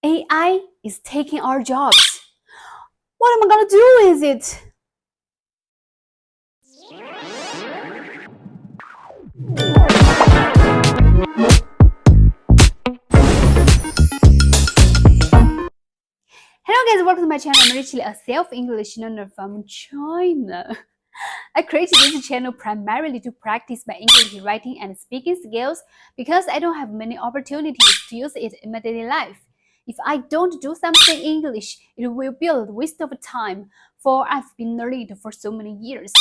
AI is taking our jobs. What am I gonna do with it? Hello guys, welcome to my channel. I'm Richly, a self-English learner from China. I created this channel primarily to practice my English writing and speaking skills because I don't have many opportunities to use it in my daily life. If I don't do something in English, it will be a waste of time, for I've been learning it for so many years.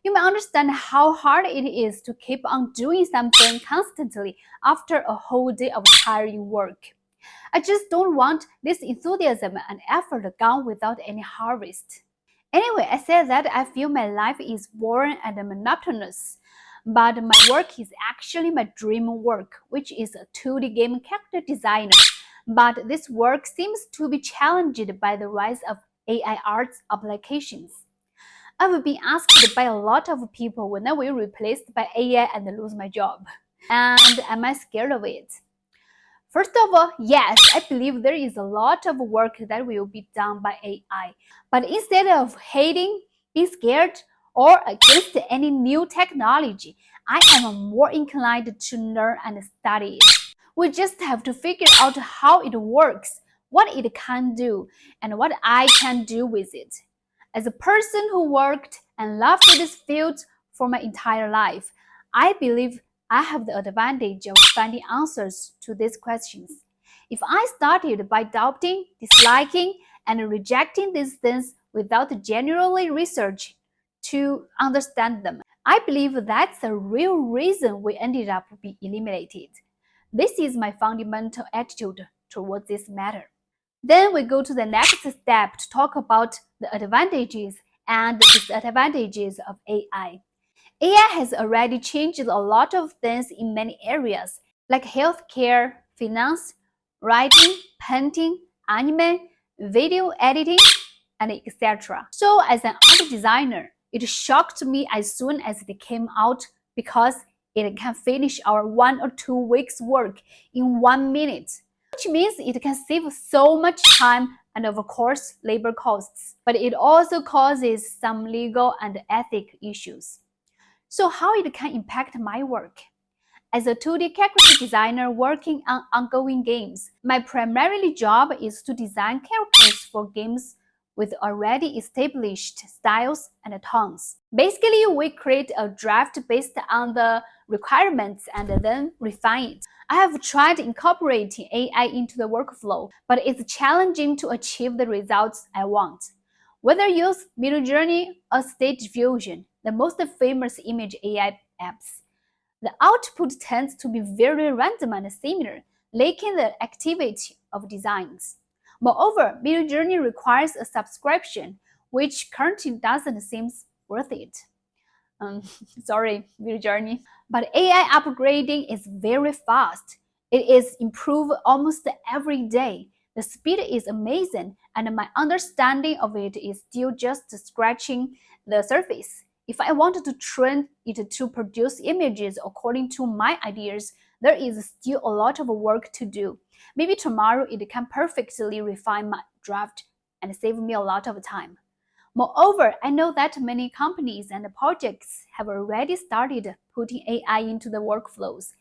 You may understand how hard it is to keep on doing something constantly after a whole day of tiring work. I just don't want this enthusiasm and effort gone without any harvest. Anyway, I said that I feel my life is boring and monotonous, but my work is actually my dream work, which is a 2D game character designer. But this work seems to be challenged by the rise of AI arts applications. I've been asked by a lot of people when I will be replaced by AI and lose my job. And am I scared of it? First of all, yes, I believe there is a lot of work that will be done by AI. But instead of hating, being scared, or against any new technology, I am more inclined to learn and study it. We just have to figure out how it works, what it can do, and what I can do with it. As a person who worked and loved this field for my entire life, I believe I have the advantage of finding answers to these questions. If I started by doubting, disliking, and rejecting these things without genuinely research to understand them, I believe that's the real reason we ended up being eliminated. This is my fundamental attitude towards this matter. Then we go to the next step to talk about the advantages and disadvantages of AI. AI has already changed a lot of things in many areas, like healthcare, finance, writing, painting, anime, video editing, and etc. So as an art designer, it shocked me as soon as it came out because it can finish our 1 or 2 weeks work in 1 minute, which means it can save so much time and of course labor costs. But it also causes some legal and ethic issues. So how it can impact my work? As a 2D character designer working on ongoing games, my primary job is to design characters for games with already established styles and tones. Basically, we create a draft based on the requirements and then refine it. I have tried incorporating AI into the workflow, but it's challenging to achieve the results I want. Whether use Midjourney or Stage Diffusion, the most famous image AI apps, the output tends to be very random and similar, lacking the activity of designs. Moreover, Midjourney requires a subscription, which currently doesn't seem worth it. Sorry, Midjourney. But AI upgrading is very fast. It is improved almost every day. The speed is amazing, and my understanding of it is still just scratching the surface. If I wanted to train it to produce images according to my ideas, there is still a lot of work to do. Maybe tomorrow it can perfectly refine my draft and save me a lot of time. Moreover, I know that many companies and projects have already started putting AI into the workflows.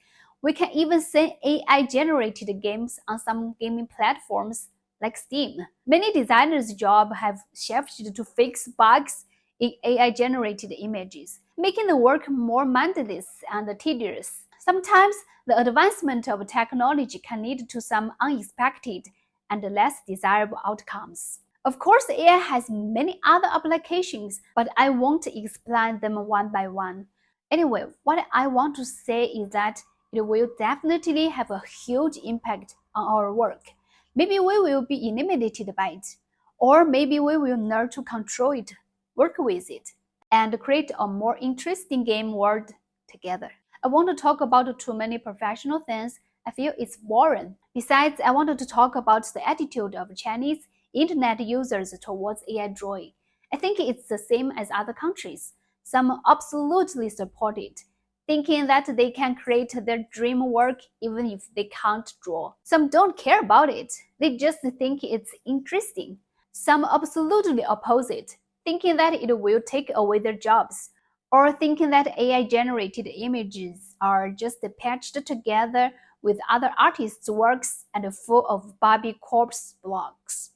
We can even see AI-generated games on some gaming platforms like Steam. Many designers' jobs have shifted to fix bugs in AI-generated images, making the work more mindless and tedious. Sometimes the advancement of technology can lead to some unexpected and less desirable outcomes. Of course, AI has many other applications, but I won't explain them one by one. Anyway, what I want to say is that it will definitely have a huge impact on our work. Maybe we will be eliminated by it, or maybe we will learn to control it, work with it, and create a more interesting game world together. I want to talk about too many professional things. I feel it's boring. Besides, I wanted to talk about the attitude of Chinese internet users towards AI drawing. I think it's the same as other countries. Some absolutely support it. thinking that they can create their dream work even if they can't draw. Some don't care about it, they just think it's interesting. Some absolutely oppose it, thinking that it will take away their jobs, or thinking that AI generated images are just patched together with other artists' works and full of Barbie corpse blocks,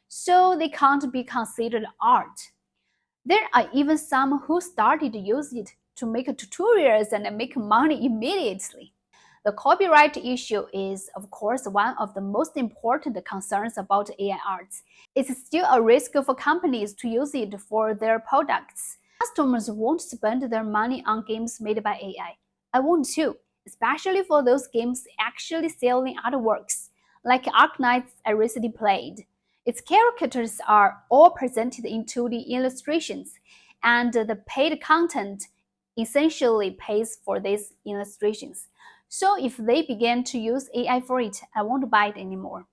so they can't be considered art. There are even some who started to use it to make tutorials and make money immediately. The copyright issue is, of course, one of the most important concerns about AI art. It's still a risk for companies to use it for their products. Customers won't spend their money on games made by AI. I won't too, especially for those games actually selling artworks, like Arknights I recently played. Its characters are all presented in 2D illustrations, and the paid content essentially pays for these illustrations. So if they begin to use AI for it, I won't buy it anymore.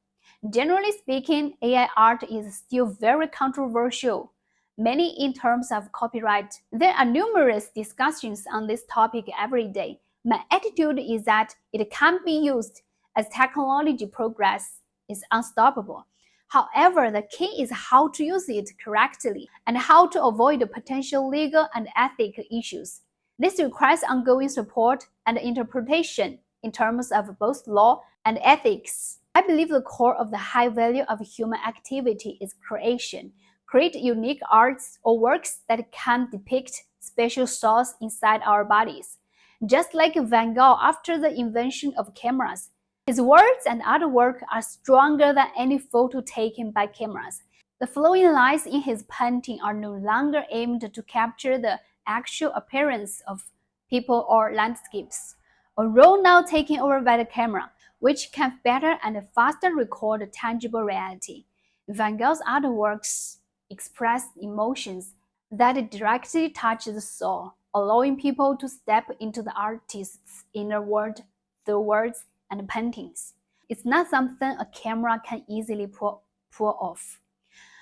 Generally speaking, AI art is still very controversial, mainly in terms of copyright. There are numerous discussions on this topic every day. My attitude is that it can be used as technology progress is unstoppable. However, the key is how to use it correctly and how to avoid potential legal and ethical issues. This requires ongoing support and interpretation in terms of both law and ethics. I believe the core of the high value of human activity is creation. Create unique arts or works that can depict special thoughts inside our bodies. Just like Van Gogh after the invention of cameras, his words and artwork are stronger than any photo taken by cameras. The flowing lines in his painting are no longer aimed to capture the actual appearance of people or landscapes, a role now taken over by the camera, which can better and faster record tangible reality. Van Gogh's artworks express emotions that directly touch the soul, allowing people to step into the artist's inner world through words and paintings. It's not something a camera can easily pull off.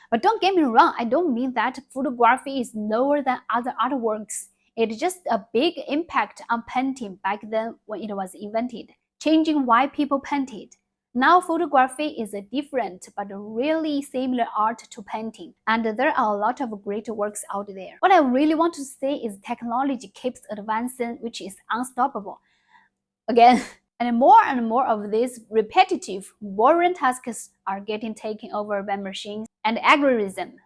But don't get me wrong, I don't mean that photography is lower than other artworks. It's just a big impact on painting back then when it was invented, changing why people painted. Now photography is a different but really similar art to painting, and there are a lot of great works out there. What I really want to say is technology keeps advancing, which is unstoppable. Again, and more of these repetitive, boring tasks are getting taken over by machines and algorithms.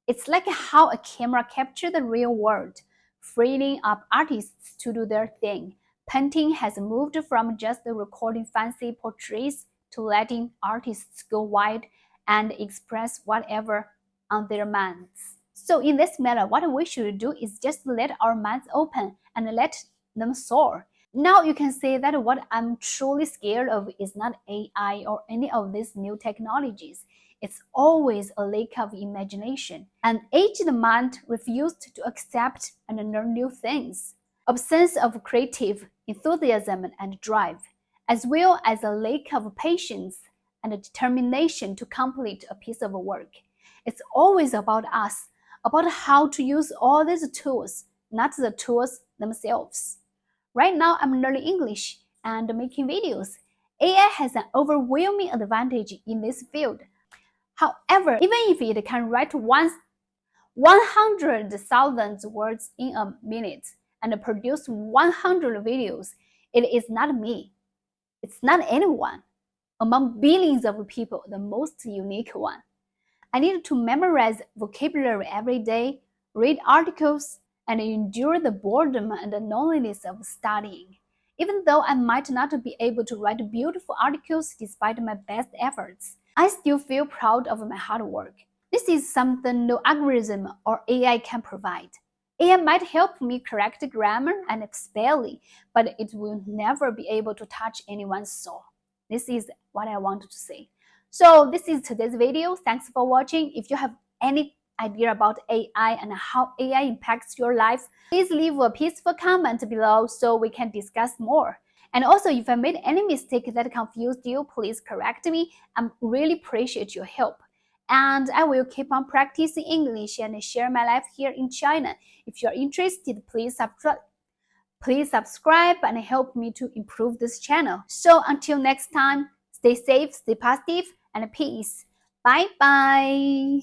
It's like how a camera captures the real world, freeing up artists to do their thing. Painting has moved from just recording fancy portraits to letting artists go wide and express whatever on their minds. So in this matter, what we should do is just let our minds open and let them soar. Now you can say that what I'm truly scared of is not AI or any of these new technologies. It's always a lack of imagination. An aged mind refused to accept and learn new things. Absence of creative enthusiasm and drive, as well as a lack of patience and determination to complete a piece of work. It's always about us, about how to use all these tools, not the tools themselves. Right now, I'm learning English and making videos. AI has an overwhelming advantage in this field. However, even if it can write 100,000 words in a minute and produce 100 videos, it is not me. It's not anyone. Among billions of people, the most unique one. I need to memorize vocabulary every day, read articles, and endure the boredom and the loneliness of studying. Even though I might not be able to write beautiful articles despite my best efforts, I still feel proud of my hard work. This is something no algorithm or AI can provide. AI might help me correct grammar and spelling, but it will never be able to touch anyone's soul. This is what I wanted to say. So this is today's video. Thanks for watching. If you have any idea about AI and how AI impacts your life, please leave a peaceful comment below so we can discuss more. And also, if I made any mistake that confused you, please correct me. I really appreciate your help. And I will keep on practicing English and share my life here in China. If you're interested, please subscribe. Please subscribe and help me to improve this channel. So until next time, stay safe, stay positive, and peace. Bye bye.